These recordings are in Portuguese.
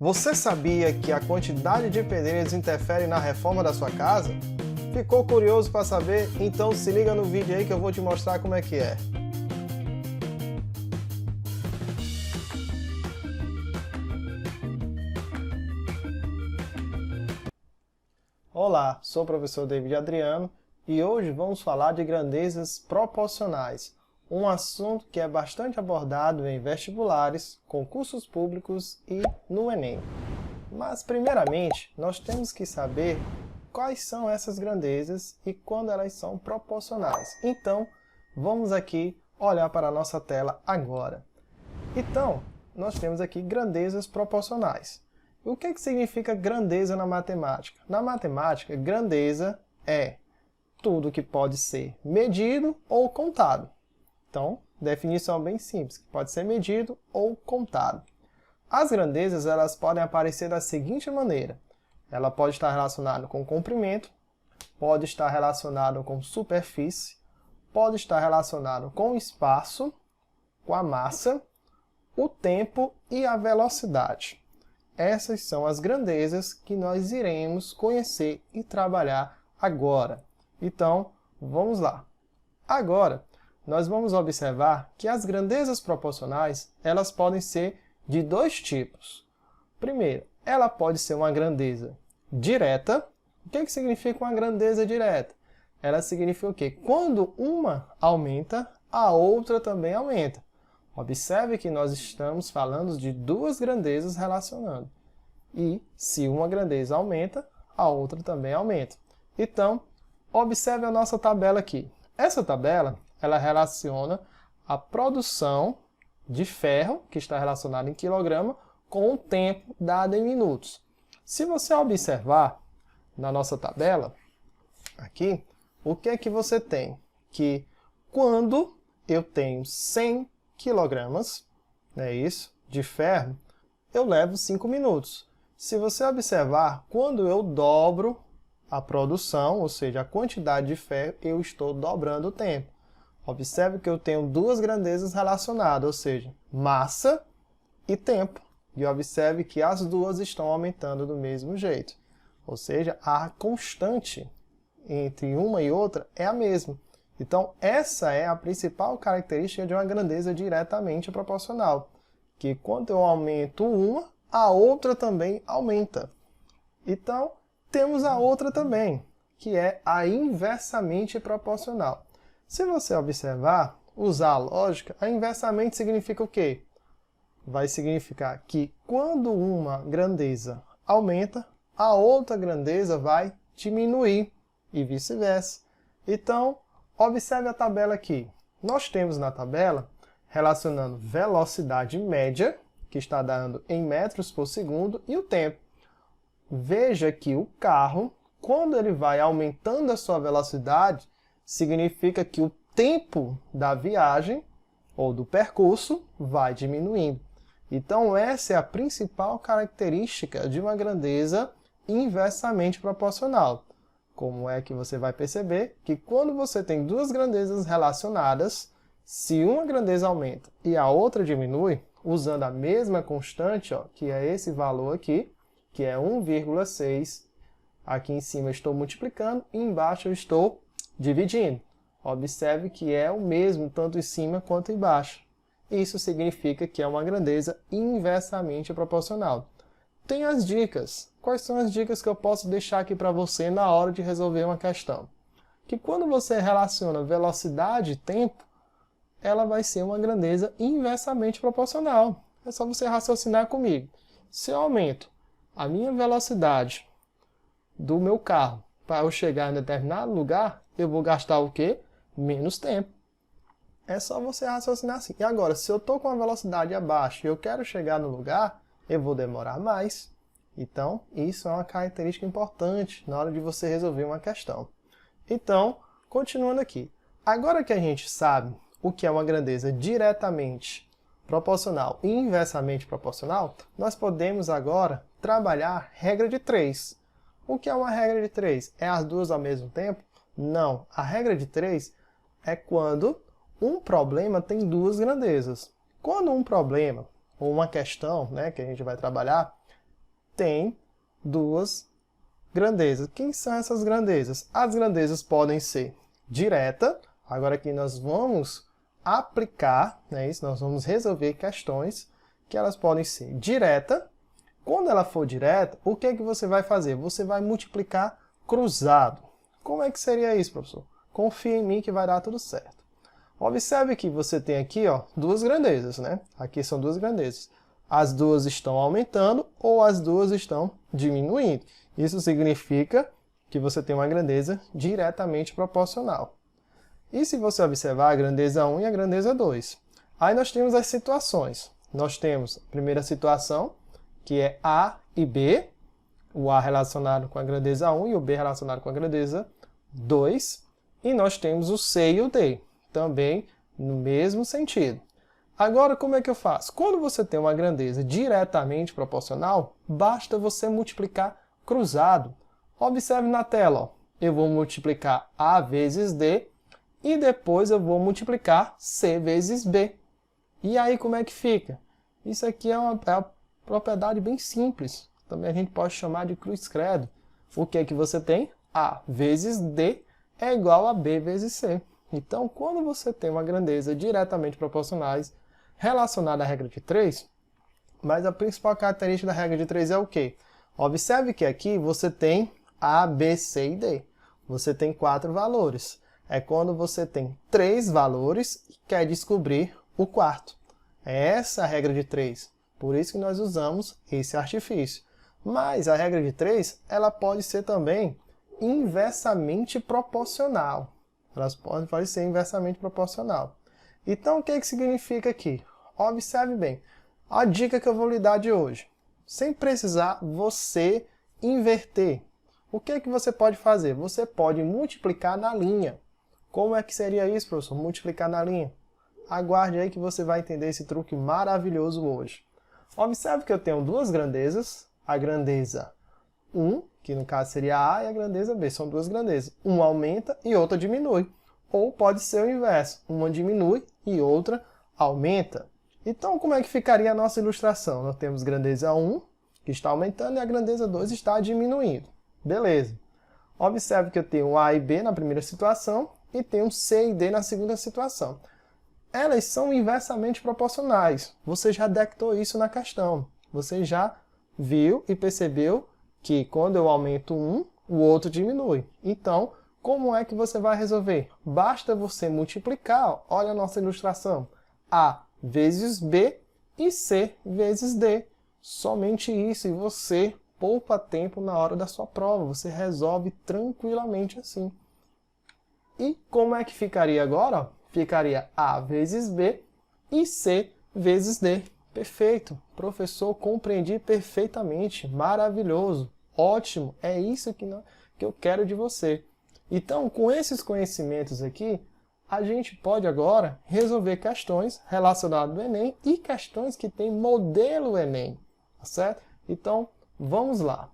Você sabia que a quantidade de pedreiros interfere na reforma da sua casa? Ficou curioso para saber? Então se liga no vídeo aí que eu vou te mostrar como é que é. Olá, sou o professor David Adriano e hoje vamos falar de grandezas proporcionais, um assunto que é bastante abordado em vestibulares, concursos públicos e no Enem. Mas, primeiramente, nós temos que saber quais são essas grandezas e quando elas são proporcionais. Então, vamos aqui olhar para a nossa tela agora. Então, nós temos aqui grandezas proporcionais. O que significa grandeza na matemática? Na matemática, grandeza é tudo que pode ser medido ou contado. Então, definição bem simples, que pode ser medido ou contado. As grandezas elas podem aparecer da seguinte maneira. Ela pode estar relacionada com comprimento, pode estar relacionada com superfície, pode estar relacionado com espaço, com a massa, o tempo e a velocidade. Essas são as grandezas que nós iremos conhecer e trabalhar agora. Então, vamos lá. Agora, nós vamos observar que as grandezas proporcionais elas podem ser de dois tipos. Primeiro, ela pode ser uma grandeza direta. O que significa uma grandeza direta? Ela significa o quê? Quando uma aumenta, a outra também aumenta. Observe que nós estamos falando de duas grandezas relacionando. E se uma grandeza aumenta, a outra também aumenta. Então, observe a nossa tabela aqui. Essa tabela, ela relaciona a produção de ferro, que está relacionado em quilograma, com o tempo dado em minutos. Se você observar na nossa tabela, aqui, o que é que você tem? Que quando eu tenho 100 quilogramas, é isso, de ferro, eu levo 5 minutos. Se você observar, quando eu dobro a produção, ou seja, a quantidade de ferro, eu estou dobrando o tempo. Observe que eu tenho duas grandezas relacionadas, ou seja, massa e tempo. E observe que as duas estão aumentando do mesmo jeito. Ou seja, a constante entre uma e outra é a mesma. Então, essa é a principal característica de uma grandeza diretamente proporcional. Que quando eu aumento uma, a outra também aumenta. Então, temos a outra também, que é a inversamente proporcional. Se você observar, usar a lógica, a inversamente significa o quê? Vai significar que quando uma grandeza aumenta, a outra grandeza vai diminuir e vice-versa. Então, observe a tabela aqui. Nós temos na tabela relacionando velocidade média, que está dando em metros por segundo, e o tempo. Veja que o carro, quando ele vai aumentando a sua velocidade, significa que o tempo da viagem ou do percurso vai diminuindo. Então, essa é a principal característica de uma grandeza inversamente proporcional. Como é que você vai perceber que quando você tem duas grandezas relacionadas, se uma grandeza aumenta e a outra diminui, usando a mesma constante, ó, que é esse valor aqui, que é 1,6, aqui em cima eu estou multiplicando e embaixo eu estou dividindo. Observe que é o mesmo tanto em cima quanto embaixo. Isso significa que é uma grandeza inversamente proporcional. Tem as dicas. Quais são as dicas que eu posso deixar aqui para você na hora de resolver uma questão? Que quando você relaciona velocidade e tempo, ela vai ser uma grandeza inversamente proporcional. É só você raciocinar comigo. Se eu aumento a minha velocidade do meu carro para eu chegar em determinado lugar, eu vou gastar o quê? Menos tempo. É só você raciocinar assim. E agora, se eu estou com a velocidade abaixo e eu quero chegar no lugar, eu vou demorar mais. Então, isso é uma característica importante na hora de você resolver uma questão. Então, continuando aqui. Agora que a gente sabe o que é uma grandeza diretamente proporcional e inversamente proporcional, nós podemos agora trabalhar a regra de 3. O que é uma regra de 3? É as duas ao mesmo tempo? Não. A regra de 3 é quando um problema tem duas grandezas. Quando um problema, ou uma questão, né, que a gente vai trabalhar, tem duas grandezas. Quem são essas grandezas? As grandezas podem ser direta. Agora aqui nós vamos aplicar, né, isso, nós vamos resolver questões que elas podem ser direta. Quando ela for direta, o que é que você vai fazer? Você vai multiplicar cruzado. Como é que seria isso, professor? Confia em mim que vai dar tudo certo. Observe que você tem aqui, ó, duas grandezas, né? Aqui são duas grandezas. As duas estão aumentando ou as duas estão diminuindo. Isso significa que você tem uma grandeza diretamente proporcional. E se você observar a grandeza 1 e a grandeza 2? Aí nós temos as situações. Nós temos a primeira situação, que é A e B, o A relacionado com a grandeza 1 e o B relacionado com a grandeza 2. E nós temos o C e o D, também no mesmo sentido. Agora, como é que eu faço? Quando você tem uma grandeza diretamente proporcional, basta você multiplicar cruzado. Observe na tela, ó. Eu vou multiplicar A vezes D e depois eu vou multiplicar C vezes B. E aí como é que fica? Isso aqui é uma propriedade bem simples. Também a gente pode chamar de cruz-credo. O que é que você tem? A vezes D é igual a B vezes C. Então, quando você tem uma grandeza diretamente proporcionais relacionada à regra de 3, mas a principal característica da regra de 3 é o quê? Observe que aqui você tem A, B, C e D. Você tem 4 valores. É quando você tem 3 valores e quer descobrir o quarto. É essa a regra de 3. Por isso que nós usamos esse artifício. Mas a regra de 3, ela pode ser também inversamente proporcional. Elas podem ser inversamente proporcional. Então, o que significa aqui? Observe bem. A dica que eu vou lhe dar de hoje. Sem precisar você inverter. O que você pode fazer? Você pode multiplicar na linha. Como é que seria isso, professor? Multiplicar na linha. Aguarde aí que você vai entender esse truque maravilhoso hoje. Observe que eu tenho duas grandezas. A grandeza 1, que no caso seria A, e a grandeza B. São duas grandezas. Uma aumenta e outra diminui. Ou pode ser o inverso. Uma diminui e outra aumenta. Então, como é que ficaria a nossa ilustração? Nós temos grandeza 1, que está aumentando, e a grandeza 2 está diminuindo. Beleza. Observe que eu tenho A e B na primeira situação e tenho C e D na segunda situação. Elas são inversamente proporcionais. Você já detectou isso na questão. Você já viu e percebeu que quando eu aumento um, o outro diminui. Então, como é que você vai resolver? Basta você multiplicar, olha a nossa ilustração, A vezes B e C vezes D. Somente isso, e você poupa tempo na hora da sua prova. Você resolve tranquilamente assim. E como é que ficaria agora? Ficaria A vezes B e C vezes D. Perfeito. Professor, compreendi perfeitamente. Maravilhoso. Ótimo. É isso que eu quero de você. Então, com esses conhecimentos aqui, a gente pode agora resolver questões relacionadas ao Enem e questões que tem modelo Enem. Tá certo? Então, vamos lá.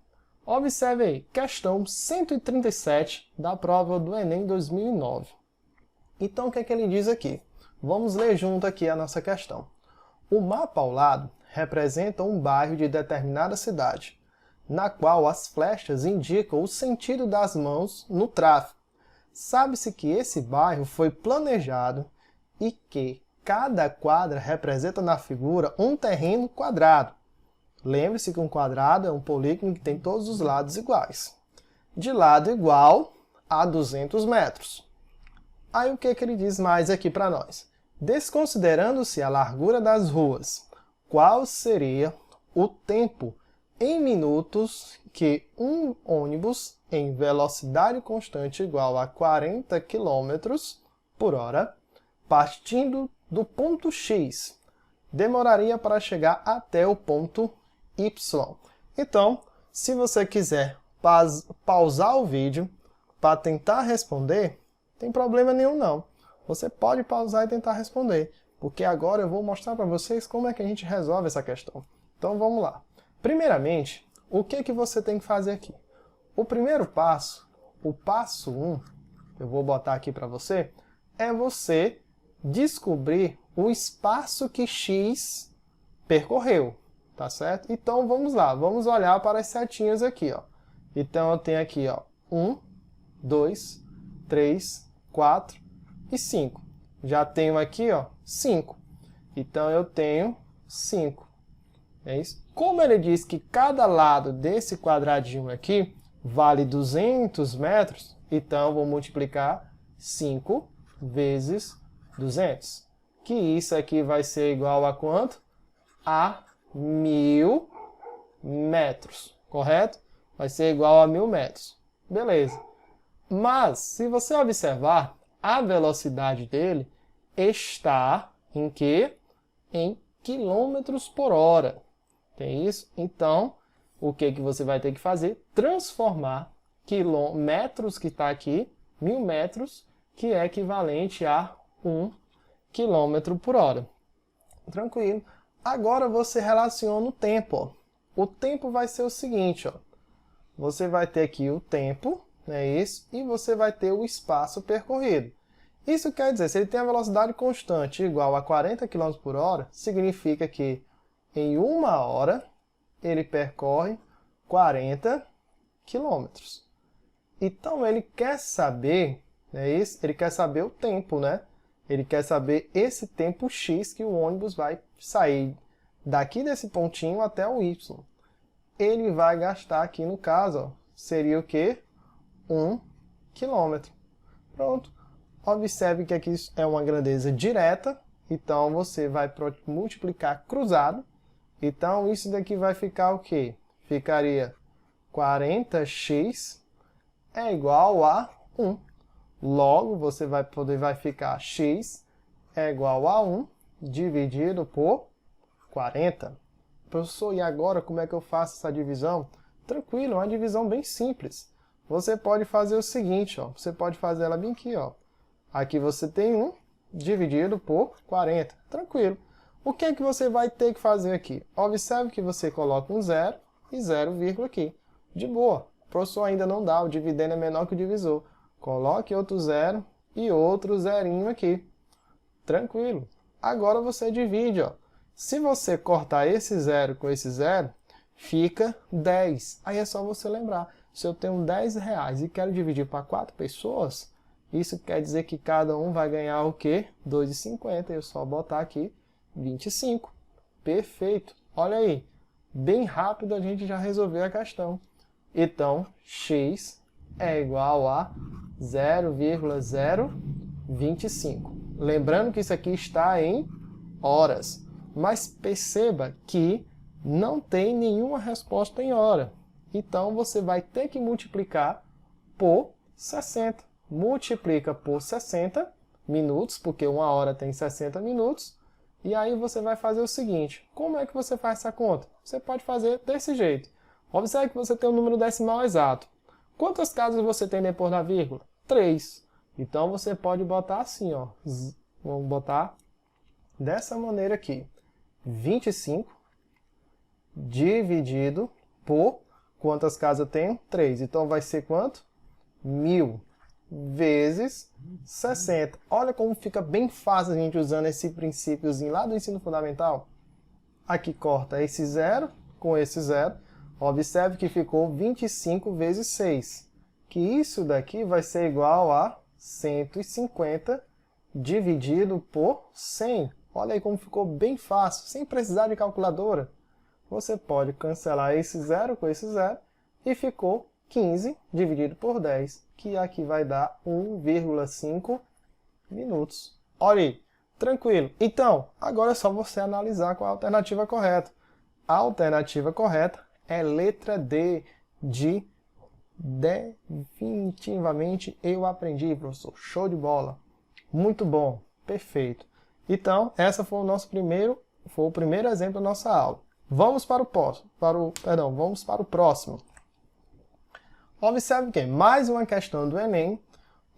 Observe aí, questão 137 da prova do Enem 2009. Então, o que é que ele diz aqui? Vamos ler junto aqui a nossa questão. O mapa ao lado representa um bairro de determinada cidade, na qual as flechas indicam o sentido das mãos no tráfego. Sabe-se que esse bairro foi planejado e que cada quadra representa na figura um terreno quadrado. Lembre-se que um quadrado é um polígono que tem todos os lados iguais. De lado igual a 200 metros. Aí o que ele diz mais aqui para nós? Desconsiderando-se a largura das ruas, qual seria o tempo em minutos que um ônibus em velocidade constante igual a 40 km por hora, partindo do ponto X, demoraria para chegar até o ponto Y. Então, se você quiser pausar o vídeo para tentar responder, tem problema nenhum não. Você pode pausar e tentar responder, porque agora eu vou mostrar para vocês como é que a gente resolve essa questão. Então vamos lá. Primeiramente, o que você tem que fazer aqui? O primeiro passo, o passo 1, eu vou botar aqui para você, é você descobrir o espaço que X percorreu. tá certo? Então, vamos lá, vamos olhar para as setinhas aqui, ó. Então, eu tenho aqui, ó, 1, 2, 3, 4 e 5. Já tenho aqui, ó, 5. Então, eu tenho 5. É isso? Como ele diz que cada lado desse quadradinho aqui vale 200 metros, então eu vou multiplicar 5 vezes 200. Que isso aqui vai ser igual a quanto? A 1000 metros, correto? Vai ser igual a 1000 metros. Beleza. Mas, se você observar, a velocidade dele está em quê? Em quilômetros por hora. Tem isso? Então, o que você vai ter que fazer? Transformar metros que está aqui, 1000 metros, que é equivalente a 1 quilômetro por hora. Tranquilo. Agora você relaciona o tempo. Ó. O tempo vai ser o seguinte, ó. Você vai ter aqui o tempo, né, isso, e você vai ter o espaço percorrido. Isso quer dizer, se ele tem a velocidade constante igual a 40 km por hora, significa que em 1 hora ele percorre 40 km. Então ele quer saber, né, isso? Ele quer saber o tempo, né? Ele quer saber esse tempo X que o ônibus vai sair daqui desse pontinho até o Y. Ele vai gastar aqui no caso, ó, seria o quê? 1 quilômetro. Pronto. Observe que aqui é uma grandeza direta, então você vai multiplicar cruzado. Então isso daqui vai ficar o quê? Ficaria 40x é igual a 1. Logo, você vai ficar x é igual a 1 dividido por 40. Professor, e agora como é que eu faço essa divisão? Tranquilo, é uma divisão bem simples. Você pode fazer o seguinte, ó, você pode fazer ela bem aqui, ó. Aqui você tem 1 dividido por 40. Tranquilo. O que é que você vai ter que fazer aqui? Observe que você coloca um 0 e 0, aqui. De boa. O professor ainda não dá, o dividendo é menor que o divisor. Coloque outro 0 e outro zerinho aqui. Tranquilo. Agora você divide, ó. Se você cortar esse 0 com esse 0, fica 10. Aí é só você lembrar. Se eu tenho 10 reais e quero dividir para 4 pessoas, isso quer dizer que cada um vai ganhar o quê? 2,50. Eu só botar aqui 25. Perfeito. Olha aí. Bem rápido a gente já resolveu a questão. Então, x é igual a 0,025. Lembrando que isso aqui está em horas. Mas perceba que não tem nenhuma resposta em hora. Então, você vai ter que multiplicar por 60. Multiplica por 60 minutos, porque 1 hora tem 60 minutos. E aí você vai fazer o seguinte. Como é que você faz essa conta? Você pode fazer desse jeito. Observe que você tem um número decimal exato. Quantas casas você tem depois da vírgula? 3. Então, você pode botar assim, ó. Vamos botar dessa maneira aqui. 25 dividido por quantas casas eu tenho? 3. Então, vai ser quanto? 1000 vezes 60. Olha como fica bem fácil a gente usando esse princípiozinho lá do ensino fundamental. Aqui corta esse 0 com esse 0. Observe que ficou 25 vezes 6. Que isso daqui vai ser igual a 150 dividido por 100. Olha aí como ficou bem fácil, sem precisar de calculadora. Você pode cancelar esse 0 com esse 0 e ficou 15 dividido por 10, que aqui vai dar 1,5 minutos. Olha aí, tranquilo. Então, agora é só você analisar qual é a alternativa correta. A alternativa correta é letra D, de definitivamente eu aprendi, professor. Show de bola. Muito bom, perfeito. Então, essa foi o primeiro exemplo da nossa aula. Vamos para o próximo. Observe que mais uma questão do Enem.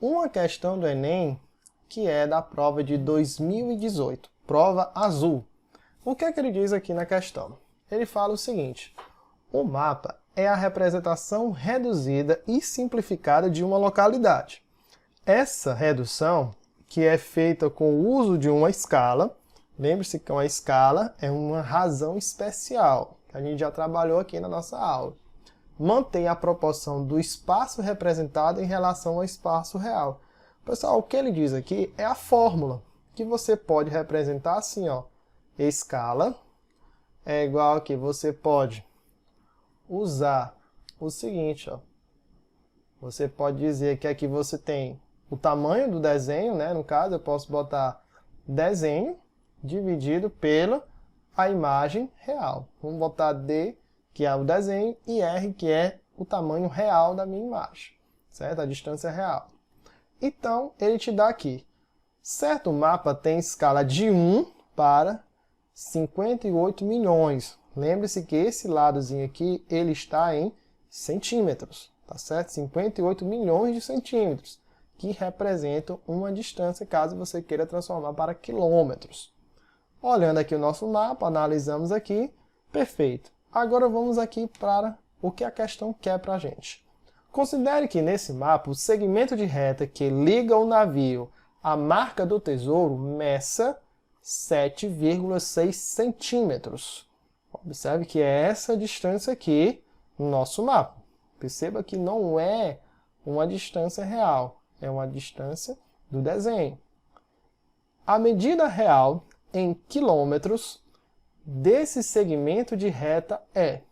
Uma questão do Enem que é da prova de 2018. Prova azul. O que é que ele diz aqui na questão? Ele fala o seguinte. O mapa é a representação reduzida e simplificada de uma localidade. Essa redução, que é feita com o uso de uma escala, Lembre-se que uma escala é uma razão especial, que a gente já trabalhou aqui na nossa aula. Mantém a proporção do espaço representado em relação ao espaço real. Pessoal, o que ele diz aqui é a fórmula, que você pode representar assim, ó. Escala é igual a que você pode usar o seguinte, ó. Você pode dizer que aqui você tem o tamanho do desenho, né? No caso, eu posso botar desenho dividido pela a imagem real. Vamos botar D, que é o desenho, e R, que é o tamanho real da minha imagem, certo? A distância real. Então, ele te dá aqui. Certo mapa tem escala de 1 para 58 milhões. Lembre-se que esse ladozinho aqui, ele está em centímetros, tá certo? 58 milhões de centímetros, que representam uma distância, caso você queira transformar para quilômetros. Olhando aqui o nosso mapa, analisamos aqui, perfeito. Agora vamos aqui para o que a questão quer para a gente. Considere que nesse mapa, o segmento de reta que liga o navio à marca do tesouro meça 7,6 centímetros. Observe que é essa distância aqui no nosso mapa. Perceba que não é uma distância real, é uma distância do desenho. A medida real em quilômetros desse segmento de reta é.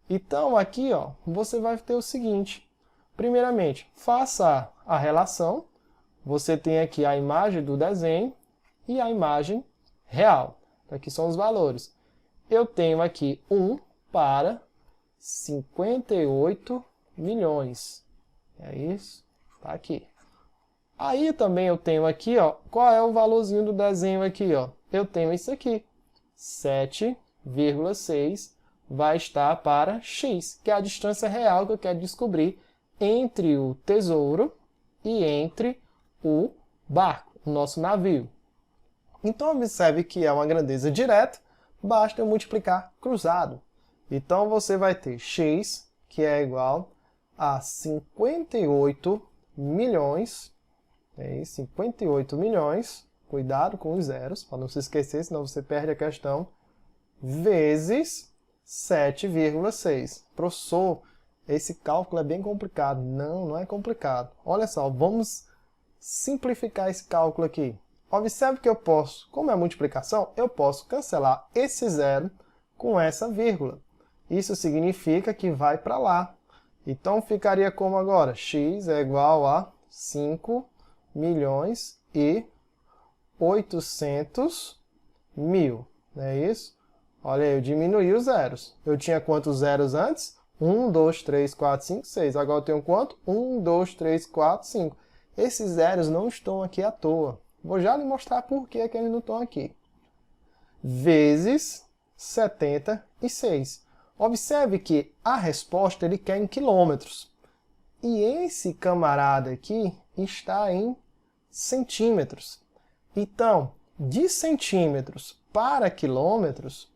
Então aqui, ó, você vai ter o seguinte. Primeiramente, faça a relação. Você tem aqui a imagem do desenho e a imagem real. Aqui são os valores. Eu tenho aqui 1 para 58 milhões. É isso? Está aqui. Aí também eu tenho aqui, ó, qual é o valorzinho do desenho aqui, ó? Eu tenho isso aqui. 7,6 vai estar para x, que é a distância real que eu quero descobrir entre o tesouro e entre o barco, o nosso navio. Então, observe que é uma grandeza direta, basta eu multiplicar cruzado. Então, você vai ter x, que é igual a 58 milhões, 58 milhões, cuidado com os zeros, para não se esquecer, senão você perde a questão, vezes 7,6. Professor, esse cálculo é bem complicado. Não, não é complicado. Olha só, vamos simplificar esse cálculo aqui. Observe que eu posso, como é multiplicação, eu posso cancelar esse zero com essa vírgula. Isso significa que vai para lá. Então, ficaria como agora? X é igual a 5 milhões e 800 mil. Não é isso? Olha aí, eu diminuí os zeros. Eu tinha quantos zeros antes? 1, 2, 3, 4, 5, 6. Agora eu tenho quanto? 1, 2, 3, 4, 5. Esses zeros não estão aqui à toa. Vou já lhe mostrar por que eles não estão aqui. Vezes 76. Observe que a resposta ele quer em quilômetros. E esse camarada aqui está em centímetros. Então, de centímetros para quilômetros,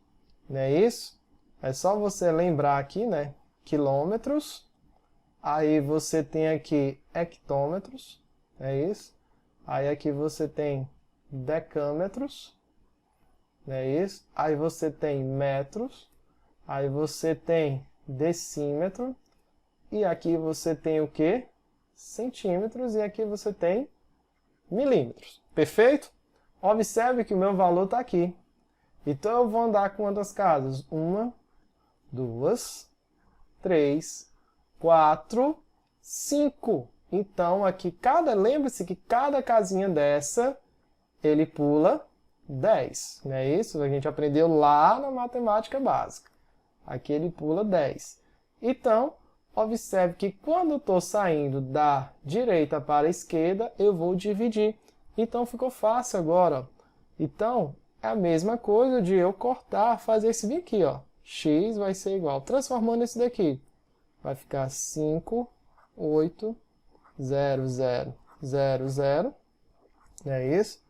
não é isso? É só você lembrar aqui, né? Quilômetros. Aí você tem aqui hectômetros, é isso? Aí aqui você tem decâmetros, é isso? Aí você tem metros, aí você tem decímetro, e aqui você tem o quê? Centímetros, e aqui você tem milímetros. Perfeito? Observe que o meu valor está aqui. Então eu vou andar quantas casas? 1, 2, 3, 4, 5. Então, aqui, lembre-se que cada casinha dessa, ele pula 10. Não é isso? A gente aprendeu lá na matemática básica. Aqui ele pula 10. Então, observe que quando eu estou saindo da direita para a esquerda, eu vou dividir. Então, ficou fácil agora. Ó. Então, é a mesma coisa de eu cortar, fazer esse aqui. Ó. X vai ser igual. Transformando esse daqui, vai ficar 5, 8, 0, 0, 0, 0, é isso?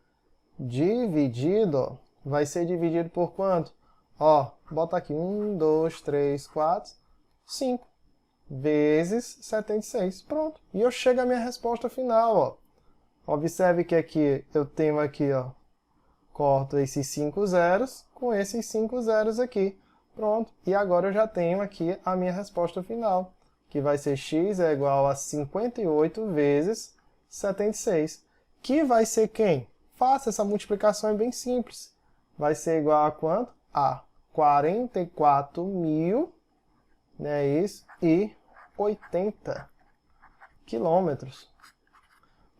Dividido, ó, vai ser dividido por quanto? Ó, bota aqui, 1, 2, 3, 4, 5, vezes 76, pronto. E eu chego à minha resposta final, ó. Observe que aqui eu tenho aqui, ó, Corto esses 5 zeros com esses 5 zeros aqui. Pronto. E agora eu já tenho aqui a minha resposta final, que vai ser x é igual a 58 vezes 76. Que vai ser quem? Faça essa multiplicação, é bem simples. Vai ser igual a quanto? A 44.000, né, isso, e 80 quilômetros.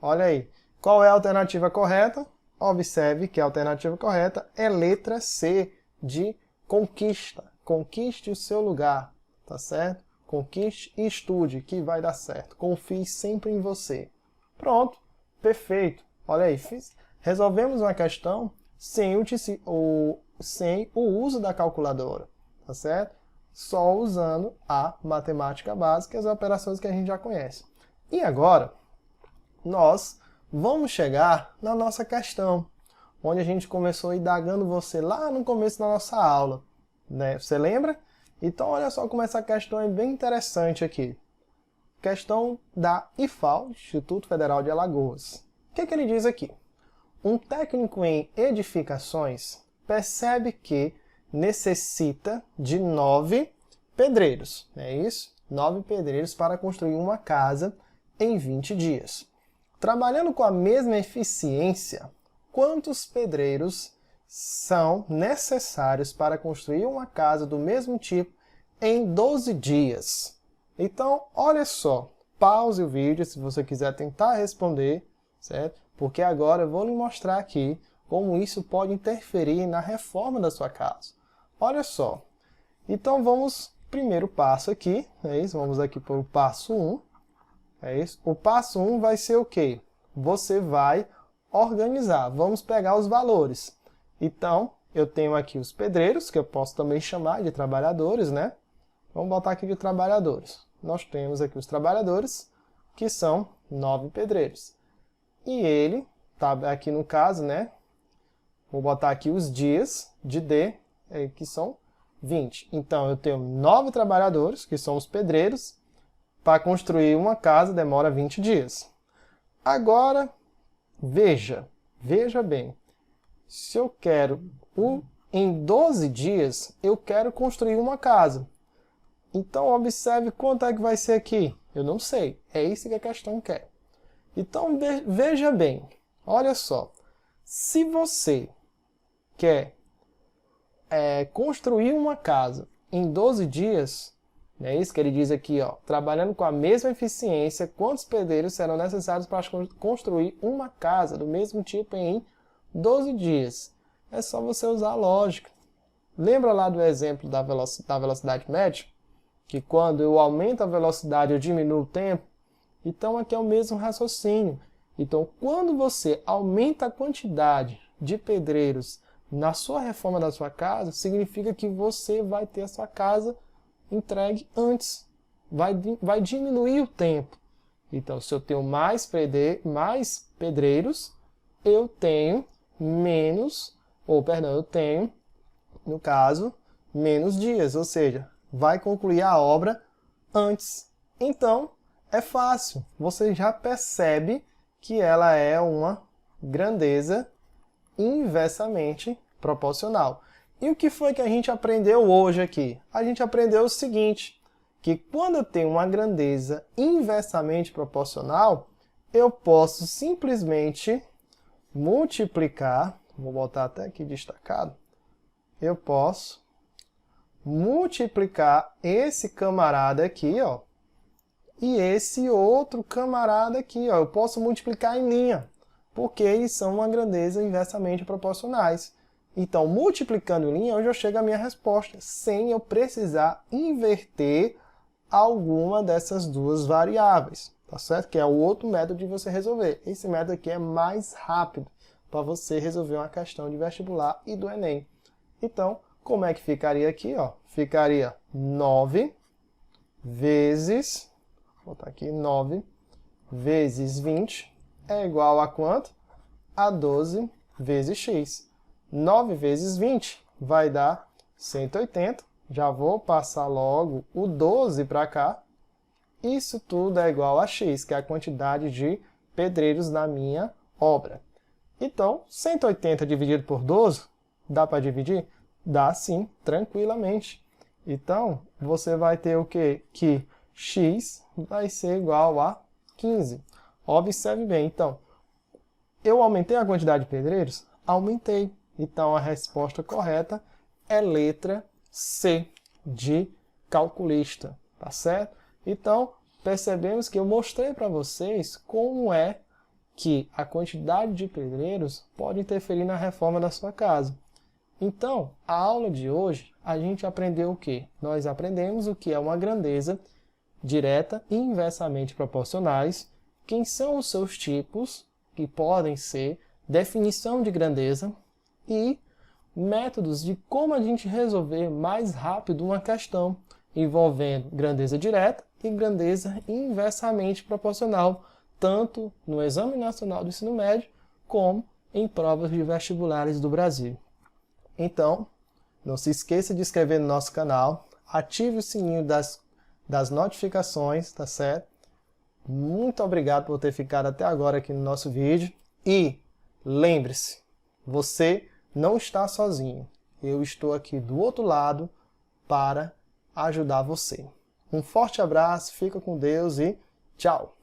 Olha aí. Qual é a alternativa correta? Observe que a alternativa correta é letra C, de conquista. Conquiste o seu lugar, tá certo? Conquiste e estude, que vai dar certo. Confie sempre em você. Pronto, perfeito. Olha aí, resolvemos uma questão sem o uso da calculadora, tá certo? Só usando a matemática básica e as operações que a gente já conhece. E agora, nós vamos chegar na nossa questão, onde a gente começou indagando você lá no começo da nossa aula, né? Você lembra? Então, olha só como essa questão é bem interessante aqui. Questão da IFAL, Instituto Federal de Alagoas. O que ele diz aqui? Um técnico em edificações percebe que necessita de 9 pedreiros, não é isso? 9 pedreiros para construir uma casa em 20 dias. Trabalhando com a mesma eficiência, quantos pedreiros são necessários para construir uma casa do mesmo tipo em 12 dias? Então, olha só, pause o vídeo se você quiser tentar responder, certo? Porque agora eu vou lhe mostrar aqui como isso pode interferir na reforma da sua casa. Olha só. Então, vamos, primeiro passo aqui, é isso? Vamos aqui para o passo 1. É isso? O passo 1 vai ser o quê? Você vai organizar. Vamos pegar os valores. Então, eu tenho aqui os pedreiros, que eu posso também chamar de trabalhadores, né? Vamos botar aqui de trabalhadores. Nós temos aqui os trabalhadores, que são 9 pedreiros. E ele, tá aqui no caso, né? Vou botar aqui os dias de D, que são 20. Então, eu tenho 9 trabalhadores, que são os pedreiros. Para construir uma casa demora 20 dias. Agora, veja bem. Se eu quero, em 12 dias, eu quero construir uma casa. Então, observe quanto é que vai ser aqui. Eu não sei. É isso que a questão quer. Então, veja bem. Olha só. Se você quer construir uma casa em 12 dias, é isso que ele diz aqui, ó, trabalhando com a mesma eficiência, quantos pedreiros serão necessários para construir uma casa do mesmo tipo em 12 dias? É só você usar a lógica. Lembra lá do exemplo da velocidade média? Que quando eu aumento a velocidade, eu diminuo o tempo? Então, aqui é o mesmo raciocínio. Então, quando você aumenta a quantidade de pedreiros na sua reforma da sua casa, significa que você vai ter a sua casa entregue antes. Vai diminuir o tempo. Então, se eu tenho mais pedreiros, eu tenho eu tenho, no caso, menos dias, ou seja, vai concluir a obra antes. Então, é fácil. Você já percebe que ela é uma grandeza inversamente proporcional. E o que foi que a gente aprendeu hoje aqui? A gente aprendeu o seguinte, que quando eu tenho uma grandeza inversamente proporcional, eu posso simplesmente multiplicar, vou botar até aqui destacado, eu posso multiplicar esse camarada aqui, ó, e esse outro camarada aqui, ó, eu posso multiplicar em linha, porque eles são uma grandeza inversamente proporcionais. Então, multiplicando em linha, eu já chego à minha resposta, sem eu precisar inverter alguma dessas duas variáveis, tá certo? Que é o outro método de você resolver. Esse método aqui é mais rápido para você resolver uma questão de vestibular e do Enem. Então, como é que ficaria aqui? Ó? Ficaria 9 vezes, vou botar aqui 9 vezes 20 é igual a quanto? A 12 vezes x. 9 vezes 20 vai dar 180. Já vou passar logo o 12 para cá. Isso tudo é igual a x, que é a quantidade de pedreiros na minha obra. Então, 180 dividido por 12, dá para dividir? Dá sim, tranquilamente. Então, você vai ter o quê? Que x vai ser igual a 15. Observe bem, então, eu aumentei a quantidade de pedreiros? Aumentei. Então, a resposta correta é letra C, de calculista, tá certo? Então, percebemos que eu mostrei para vocês como é que a quantidade de pedreiros pode interferir na reforma da sua casa. Então, a aula de hoje, a gente aprendeu o quê? Nós aprendemos o que é uma grandeza direta e inversamente proporcionais, quem são os seus tipos, que podem ser definição de grandeza, e métodos de como a gente resolver mais rápido uma questão envolvendo grandeza direta e grandeza inversamente proporcional, tanto no Exame Nacional do Ensino Médio, como em provas de vestibulares do Brasil. Então, não se esqueça de inscrever no nosso canal, ative o sininho das notificações, tá certo? Muito obrigado por ter ficado até agora aqui no nosso vídeo. E lembre-se, você não está sozinho. Eu estou aqui do outro lado para ajudar você. Um forte abraço, fica com Deus e tchau!